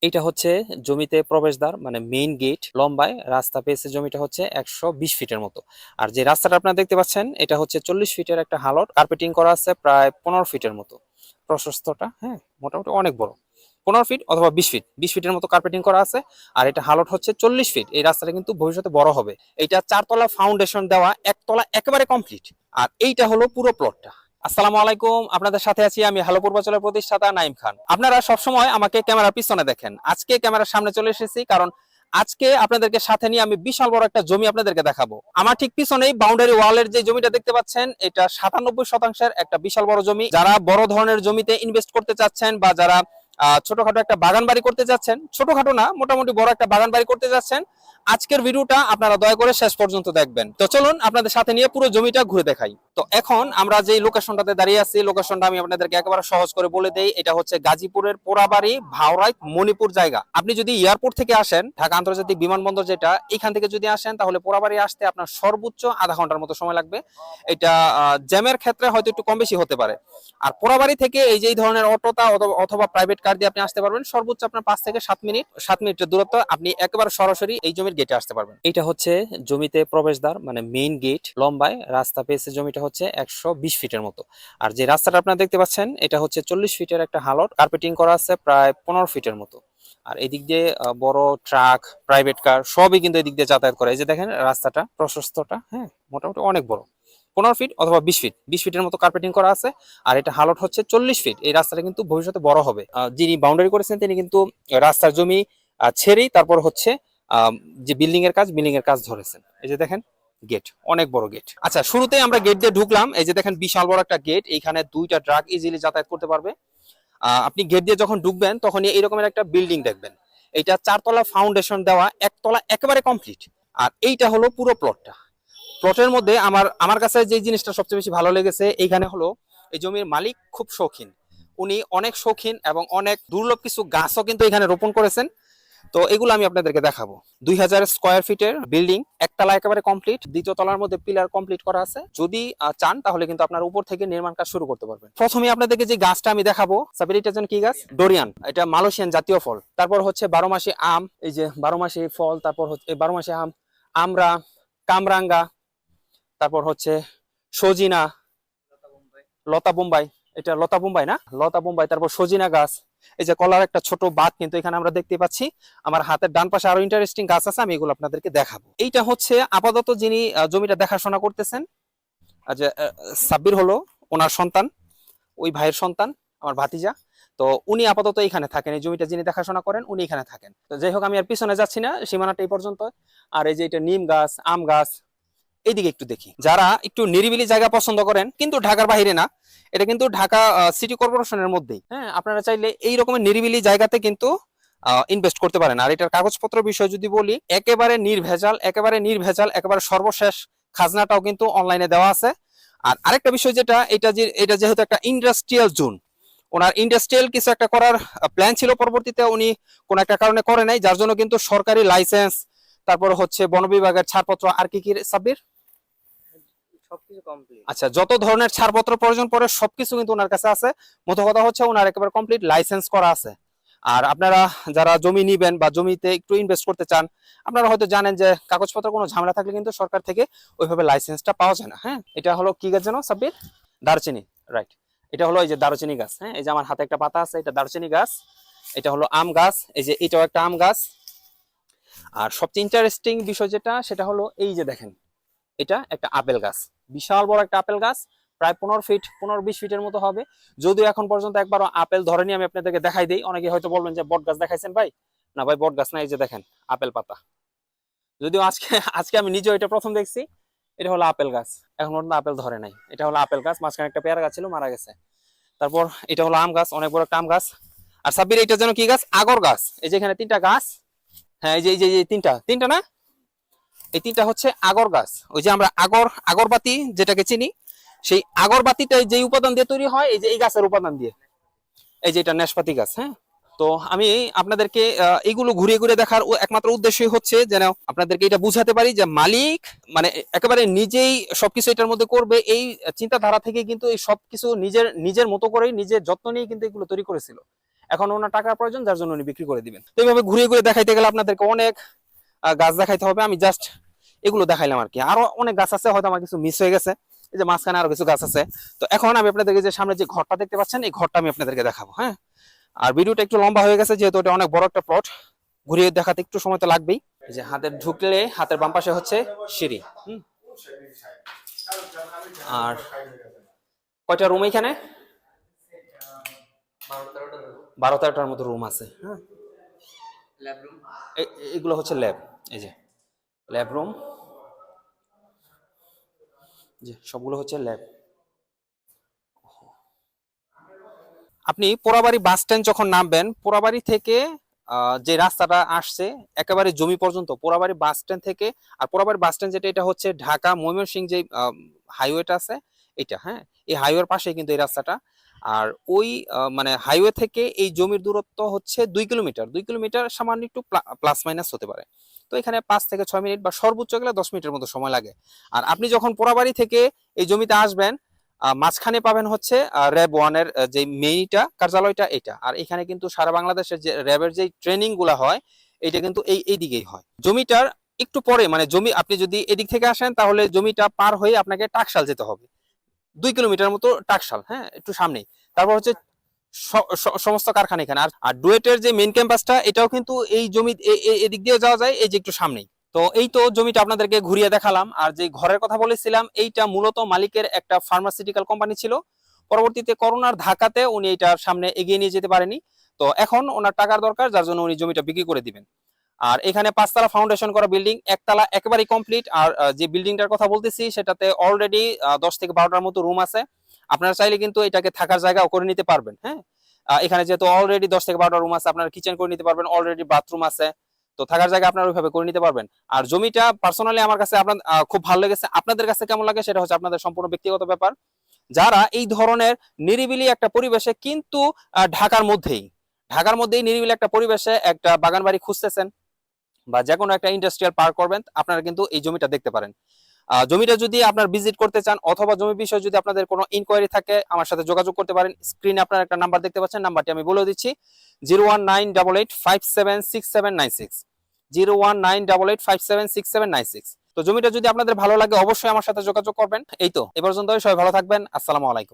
এটা হচ্ছে জমিতে প্রবেশদ্বার মানে মেইন গেট। লম্বায় রাস্তা পেয়েছে জমিটা হচ্ছে 120 ফিটের মতো। আর যে রাস্তাটা আপনারা দেখতে পাচ্ছেন এটা হচ্ছে 40 ফিটের একটা হালট, কার্পেটিং করা আছে প্রায় 15 ফিটের মতো প্রশস্তটা। হ্যাঁ, মোটামুটি অনেক বড়। 15 ফিট অথবা 20 ফিট, 20 ফিটের মতো কার্পেটিং করা আছে। আর এটা হালট হচ্ছে 40 ফিট। এই রাস্তাটা কিন্তু ভবিষ্যতে বড় হবে। এটা 4 তলা ফাউন্ডেশন দেওয়া, 1 তলা একেবারে কমপ্লিট। আর এইটা হলো পুরো প্লটটা। আসসালামু আলাইকুম, আপনাদের সাথে আছি আমি হ্যালো পূর্বাচলের প্রতিষ্ঠাতা নাইম খান। আপনারা সবসময় আমাকে ক্যামেরার পিছনে দেখেন, আজকে ক্যামেরার সামনে চলে এসেছি কারণ আজকে আপনাদেরকে সাথে নিয়ে আমি বিশাল বড় একটা জমি আপনাদেরকে দেখাবো। আমার ঠিক পিছনেই বাউন্ডারি ওয়ালের যে জমিটা দেখতে পাচ্ছেন, এটা 97 শতাংশের একটা বিশাল বড় জমি। যারা বড় ধরনের জমিতে ইনভেস্ট করতে চাচ্ছেন বা যারা ছোটখাটো একটা বাগান বাড়ি করতে যাচ্ছেন, ছোটখাটো না মোটামুটি বড় একটা বাগান বাড়ি করতে যাচ্ছেন, আজকের ভিডিওটা আপনারা দয়া করে শেষ পর্যন্ত দেখবেন। তো চলুন আপনাদের সাথে নিয়ে পুরো জমিটা ঘুরে দেখাই। তো এখন আমরা যে লোকেশনটাতে দাঁড়িয়ে আছি, লোকেশনটা আমি আপনাদেরকে একেবারে সহজ করে বলে দেই। এটা হচ্ছে গাজীপুরের পোড়াবাড়ি ভাওরাই মণিপুর জায়গা। আপনি যদি এয়ারপোর্ট থেকে আসেন, ঢাকা আন্তর্জাতিক বিমানবন্দর যেটা, এখান থেকে যদি আসেন তাহলে পোড়াবাড়ি আসতে আপনার সর্বোচ্চ আধা ঘন্টার মতো সময় লাগবে। এটা জ্যামের ক্ষেত্রে হয়তো একটু কম বেশি হতে পারে। আর পোড়াবাড়ি থেকে এই যে এই ধরনের অটোটা অথবা প্রাইভেট কার দিয়ে আপনি আসতে পারবেন, সর্বোচ্চ আপনার 5 থেকে 7 মিনিটের দূরত্ব। আপনি একেবারে সরাসরি এই জমির গেটে আসতে পারবেন। এটা হচ্ছে জমিতে প্রবেশদ্বার মানে মেইন গেট। লম্বায় রাস্তা পেয়েছে জমিটা হচ্ছে 120 ফিটের মতো। আর যে রাস্তাটা আপনারা দেখতে পাচ্ছেন এটা হচ্ছে 40 ফিটের একটা হালট, কার্পেটিং করা আছে প্রায় 15 ফিটের মতো। আর এদিক দিয়ে বড় ট্রাক, প্রাইভেট কার সবই কিন্তু এদিক দিয়ে যাতায়াত করে। এই যে দেখেন রাস্তাটা প্রশস্তটা, হ্যাঁ মোটামুটি অনেক বড়। 15 ফিট অথবা 20 ফিট, 20 ফিটের মতো কার্পেটিং করা আছে। আর এটা হালট হচ্ছে 40 ফিট। এই রাস্তাটা কিন্তু ভবিষ্যতে বড় হবে। যিনি বাউন্ডারি করেছেন তিনি কিন্তু রাস্তার জমি ছেড়েই তারপর হচ্ছে যে বিল্ডিং এর কাজ ধরেছেন। এই যে দেখেন গেট, অনেক বড় গেট। আচ্ছা, শুরুতে আমরা গেট দিয়ে ঢুকলাম। এই যে দেখেন বিশাল বড় একটা গেট, এইখানে 2টা ট্রাক ইজিলি যাতায়াত করতে পারবে। আপনি গেট দিয়ে যখন ঢুকবেন তখন এই রকমের একটা বিল্ডিং দেখবেন। এটা 4 তলা ফাউন্ডেশন দেওয়া, 1 তলা একেবারে কমপ্লিট। আর এইটা হলো পুরো প্লটটা। প্লটের মধ্যে আমার আমার কাছে যে জিনিসটা সবচেয়ে বেশি ভালো লেগেছে এইখানে হলো এই জমির মালিক খুব শৌখিন। উনি অনেক শৌখিন এবং অনেক দুর্লভ কিছু গাছও কিন্তু এখানে রোপণ করেছেন। তো এগুলো আমি আপনাদেরকে দেখাবো। 2000 স্কয়ার ফিটের বিল্ডিং, 1 তলা একেবারে কমপ্লিট, 2য় তলার মধ্যে পিলার কমপ্লিট করা আছে। যদি চান তাহলে কিন্তু আপনার উপর থেকে নির্মাণ কাজ শুরু করতে পারবেন। প্রথমে আপনাদেরকে যে গাছটা আমি দেখাবো, সাবির এটার জন্য কি গাছ? ডোরিয়ান। এটা মালয়েশিয়ান জাতীয় ফল। তারপর হচ্ছে 12 মাসি আম, এই যে 12 মাসি ফল। তারপর হচ্ছে 12 মাসি আম, আমরা, কামরাঙ্গা। তারপর হচ্ছে সজিনা, লতা বোম্বাই। এটা লতা বোম্বাই না, লতা বোম্বাই। তারপর সজিনা গাছ। এই যে কলার একটা ছোট বাগ কিন্তু এখানে আমরা দেখতে পাচ্ছি। আমার হাতের ডান পাশে আরো ইন্টারেস্টিং গাছ আছে, আমি এগুলো আপনাদেরকে দেখাবো। এইটা হচ্ছে আপাতত যিনি জমিটা দেখাশোনা করতেছেন, যে সাব্বির হলো ওনার সন্তান, ওই ভাইয়ের সন্তান, আমার ভাতিজা। তো উনি আপাতত এখানে থাকেন, এই জমিটা যিনি দেখাশোনা করেন উনি এখানে থাকেন। তো যাই হোক, আমি আর পিছনে যাচ্ছি না, সীমানাটা এই পর্যন্ত। আর এই যে এটা নিম গাছ, আম গাছ। এইদিকে একটু দেখি, যারা একটু নিরিবিলি জায়গা পছন্দ করেন, কিন্তু ঢাকার বাইরে না, এটা কিন্তু ঢাকা সিটি কর্পোরেশনের মধ্যেই। হ্যাঁ, আপনারা চাইলে এই রকমের নিরিবিলি জায়গাতে কিন্তু ইনভেস্ট করতে পারেন। আর এটার কাগজপত্র বিষয় যদি বলি, একেবারে নির্ভেজাল, একেবারে নির্ভেজাল, একেবারে সর্বশেষ খাজনাটাও কিন্তু অনলাইনে দেওয়া আছে। আর আরেকটা বিষয় যেটা, এটা যেহেতু একটা ইন্ডাস্ট্রিয়াল জোন, ওনার ইন্ডাস্ট্রিয়াল কিছু একটা করার প্ল্যান ছিল, পরবর্তীতে উনি কোন একটা কারণে করে নাই, যার জন্য কিন্তু সরকারি লাইসেন্স, তারপর হচ্ছে বন বিভাগের ছাড়পত্র, আর কি কি সাব্বির, সবকিছু কমপ্লিট। আচ্ছা, যত ধরনের ছাড়পত্র প্রয়োজন পড়ে সবকিছু কিন্তু ওনার কাছে আছে। মোট কথা হচ্ছে ওনার একেবারে কমপ্লিট লাইসেন্স করা আছে। আর আপনারা যারা জমি নিবেন বা জমিতে একটু ইনভেস্ট করতে চান, আপনারা হয়তো জানেন যে কাগজপত্র কোনো ঝামেলা থাকলে কিন্তু সরকার থেকে ওইভাবে লাইসেন্সটা পাওয়া যায় না। হ্যাঁ, এটা হলো কি গাছ জানো সাব্বির? দারচিনি, রাইট। এটা হলো এই যে দারচিনি গাছ। হ্যাঁ, এই যে আমার হাতে একটা পাতা আছে, এটা দারচিনি গাছ। এটা হলো আম গাছ, এই যে এটাও একটা আম গাছ। আর সবচেয়ে ইন্টারেস্টিং বিষয় যেটা, সেটা হলো এই যে দেখেন, এটা একটা আপেল গাছ, বিশাল বড় একটা আপেল গাছ। প্রায় 15 ফিট, 15-20 ফিটের মতো হবে। যদিও এখন পর্যন্ত একবারও আপেল ধরেনি। আমি আপনাদেরকে দেখাই দিই, অনেকে হয়তো বলবেন যে বট গাছ দেখাইছেন ভাই। না ভাই, বট গাছ না, এই যে দেখেন আপেল পাতা। যদিও আজকে আজকে আমি নিজেও এটা প্রথম দেখছি। এটা হলো আপেল গাছ, এখন পর্যন্ত আপেল ধরে নাই। এটা হলো আপেল গাছ, মাঝখানে একটা পেয়ারা গাছ ছিল, মারা গেছে। তারপর এটা হলো আম গাছ, অনেক বড় একটা আম গাছ। আর সাব্বির এটা যেন কি গাছ? আগর গাছ। এই যে এখানে 3টা গাছ। হ্যাঁ, এই যে তিনটা তিনটা না, এই 3টা হচ্ছে আগর গাছ। ওই যে আমরা আগরবাতি যেটাকে চিনি, সেই আগরবাতিটা যে উপাদান দিয়ে তৈরি হয়, এই যে এই গাছের উপাদান দিয়ে। এই যে এটা নাশপাতি গাছ। হ্যাঁ, তো আমি আপনাদেরকে এইগুলো ঘুরিয়ে ঘুরিয়ে দেখার একমাত্র উদ্দেশ্যই হচ্ছে যেন আপনাদেরকে এটা বুঝাতে পারি যে মালিক মানে একেবারে নিজেই সবকিছু এটার মধ্যে করবে, এই চিন্তাধারা থেকে কিন্তু এই সবকিছু নিজের নিজের মতো করেই, নিজের যত্ন নিয়ে কিন্তু এগুলো তৈরি করেছিল। এখন ওনার টাকার প্রয়োজন, যার জন্য উনি বিক্রি করে দিবেন। তো এইভাবে ঘুরিয়ে ঘুরিয়ে দেখাইতে গেলে আপনাদেরকে অনেক গাছ দেখাইতে হবে। আমি জাস্ট এগুলো দেখাইলাম আর কি, আরো অনেক গাছ আছে, হয়তো আমার কিছু মিস হয়ে গেছে। এই যে মাঝখানে আরো কিছু গাছ আছে। তো এখন আমি আপনাদেরকে যে সামনে যে ঘরটা দেখতে পাচ্ছেন, এই ঘরটা আমি আপনাদেরকে দেখাবো। হ্যাঁ, আর ভিডিওটা একটু লম্বা হয়ে গেছে যেহেতু এটা অনেক বড় একটা প্লট, ঘুরিয়ে দেখাতে একটু সময় তো লাগবেই। এই যে হাতের ঢুকলে হাতের বাম পাশে হচ্ছে সিঁড়ি। আর কয়টা রুম এখানে? 12-13টার মতো রুম আছে। হ্যাঁ, এগুলো হচ্ছে ল্যাব। এই যে ল্যাব রুম, যে সবগুলো হচ্ছে ল্যাব। আপনি পোড়াবাড়ি বাস স্ট্যান্ড যখন নামবেন, পোড়াবাড়ি থেকে যে রাস্তাটা আসছে একেবারে জমি পর্যন্ত, পোড়াবাড়ি বাস স্ট্যান্ড থেকে, আর পোড়াবাড়ি বাস স্ট্যান্ড যেটা, এটা হচ্ছে ঢাকা ময়মনসিংহ যে হাইওয়েটা আছে এটা। হ্যাঁ, এই হাইওয়ের পাশে কিন্তু এই রাস্তাটা। আর ওই মানে হাইওয়ে থেকে এই জমির দূরত্ব হচ্ছে 2 কিলোমিটার। 2 কিলোমিটার সামান্য একটু প্লাস মাইনাস হতে পারে। তো এখানে 5 থেকে 6 মিনিট বা সর্বোচ্চ গেলে 10 মিনিটের মতো সময় লাগে। আর আপনি যখন পোড়াবাড়ি থেকে এই জমিতে আসবেন, মাঝখানে পাবেন হচ্ছে র্যাব ওয়ানের যে মেইনটা কার্যালয়টা এটা। আর এখানে কিন্তু সারা বাংলাদেশের যে র্যাবের যে ট্রেনিং গুলা হয়, এটা কিন্তু এই দিকেই হয়। জমিটার একটু পরে, মানে জমি আপনি যদি এদিক থেকে আসেন তাহলে জমিটা পার হয়ে আপনাকে টাকশাল যেতে হবে, 2 কিলোমিটার মতো টাকশাল। হ্যাঁ, একটু সামনেই। তারপর হচ্ছে সমস্ত কারখানা এখানে। আর ডুয়েটের যে মেইন ক্যাম্পাসটা, এটাও কিন্তু এই জমি এদিক দিয়ে যাওয়া যায়, এই যে একটু সামনেই। তো এই তো জমিটা আপনাদেরকে ঘুরিয়ে দেখালাম। আর যে ঘরের কথা বলেছিলাম, এইটা মূলত মালিকের একটা ফার্মাসিউটিক্যাল কোম্পানি ছিল। পরবর্তীতে করোনার ধাক্কাতে উনি এটার সামনে এগিয়ে নিয়ে যেতে পারেনি। তো এখন ওনার টাকার দরকার, যার জন্য উনি জমিটা বিক্রি করে দিবেন। আর এখানে 5 তলা ফাউন্ডেশন করা বিল্ডিং, 1 তলা একেবারেই কমপ্লিট। আর যে বিল্ডিংটার কথা বলতেছি সেটাতে অলরেডি 10 থেকে 12টার মতো রুম আছে। আপনারা চাইলে কিন্তু এটাকে থাকার জায়গাও করে নিতে পারবেন। হ্যাঁ, এখানে যেহেতু অলরেডি 10 থেকে 12টা রুম আছে, আপনারা কিচেন করে নিতে পারবেন, অলরেডি বাথরুম আছে। তো থাকার জায়গা আপনারা ওইভাবে করে নিতে পারবেন। আর জমিটা পার্সোনালি আমার কাছে আপনার খুব ভালো লেগেছে। আপনাদের কাছে কেমন লাগে সেটা হচ্ছে আপনাদের সম্পূর্ণ ব্যক্তিগত ব্যাপার। যারা এই ধরনের নিরিবিলি একটা পরিবেশে, কিন্তু ঢাকার মধ্যেই নিরিবিলি একটা পরিবেশে একটা বাগান বাড়ি খুঁজতেছেন, বা যে কোনো একটা ইন্ডাস্ট্রিয়াল পার্ক করবেন, আপনারা কিন্তু এই জমিটা দেখতে পারেন। জমিটা যদি আপনার ভিজিট করতে চান, অথবা জমি বিষয়ে যদি আপনাদের কোনো ইনকোয়ারি থাকে, আমার সাথে যোগাযোগ করতে পারেন। স্ক্রিনে আপনার একটা নাম্বার দেখতে পাচ্ছেন, নাম্বারটি আমি বলে দিচ্ছি, 01988576796, 01988576796। তো জমিটা যদি আপনাদের ভালো লাগে, অবশ্যই আমার সাথে যোগাযোগ করবেন। এই তো, এ পর্যন্তই। সবাই ভালো থাকবেন। আসসালামু আলাইকুম।